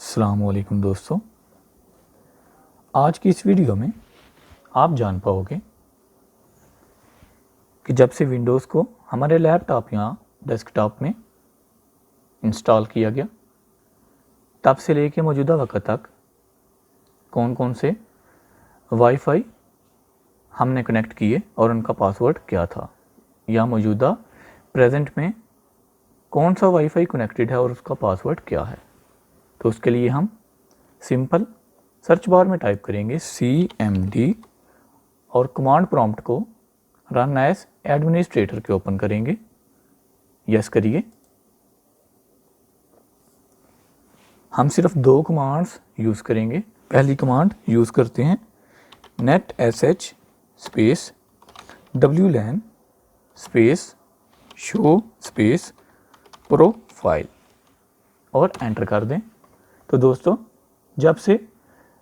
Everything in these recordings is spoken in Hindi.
अस्सलामुअलैकुम दोस्तों, आज की इस वीडियो में आप जान पाओगे कि जब से विंडोज़ को हमारे लैपटॉप या डेस्कटॉप में इंस्टॉल किया गया तब से लेकर मौजूदा वक्त तक कौन कौन से वाईफाई हमने कनेक्ट किए और उनका पासवर्ड क्या था, या मौजूदा प्रेजेंट में कौन सा वाईफाई कनेक्टेड है और उसका पासवर्ड क्या है। तो उसके लिए हम सिंपल सर्च बार में टाइप करेंगे CMD और कमांड प्रॉम्प्ट को रन एज एडमिनिस्ट्रेटर के ओपन करेंगे। यस करिए। हम सिर्फ दो कमांड्स यूज़ करेंगे। पहली कमांड यूज़ करते हैं netsh space wlan space show space profile और एंटर कर दें। तो दोस्तों, जब से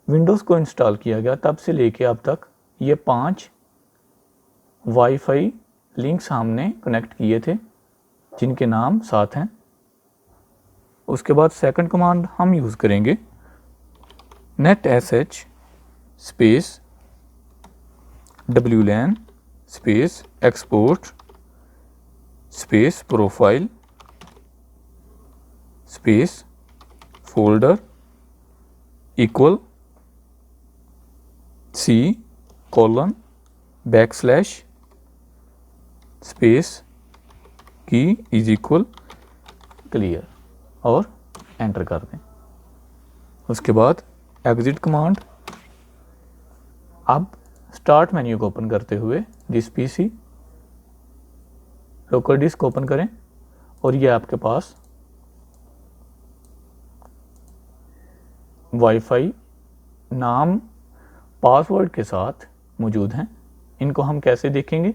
विंडोज़ को इंस्टॉल किया गया तब से लेके अब तक ये 5 वाईफाई लिंक्स हमने कनेक्ट किए थे जिनके नाम साथ हैं। उसके बाद सेकंड कमांड हम यूज़ करेंगे netsh space wlan space export space profile space folder equal C:\/ space की इज इक्वल क्लियर और एंटर कर दें। उसके बाद एग्जिट कमांड। अब स्टार्ट मेन्यू को ओपन करते हुए this PC local disk open करें और ये आपके पास वाईफाई नाम पासवर्ड के साथ मौजूद हैं। इनको हम कैसे देखेंगे?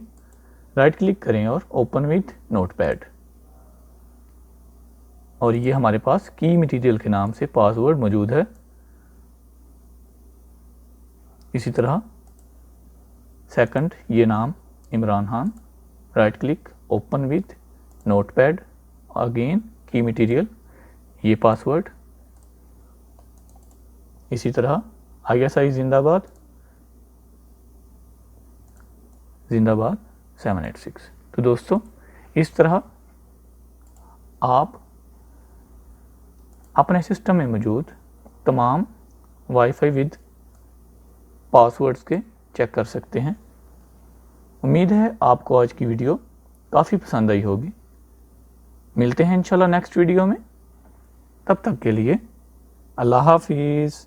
राइट क्लिक करें और ओपन विथ नोटपैड, और ये हमारे पास की मटेरियल के नाम से पासवर्ड मौजूद है। इसी तरह सेकंड ये नाम Imran Khan, right click open with notepad, again की मटेरियल ये पासवर्ड। इसी तरह ISI जिंदाबाद 786। तो दोस्तों, इस तरह आप अपने सिस्टम में मौजूद तमाम वाईफाई विद पासवर्ड्स के चेक कर सकते हैं। उम्मीद है आपको आज की वीडियो काफ़ी पसंद आई होगी। मिलते हैं इंशाल्लाह नेक्स्ट वीडियो में। तब तक के लिए अल्लाह हाफिज़।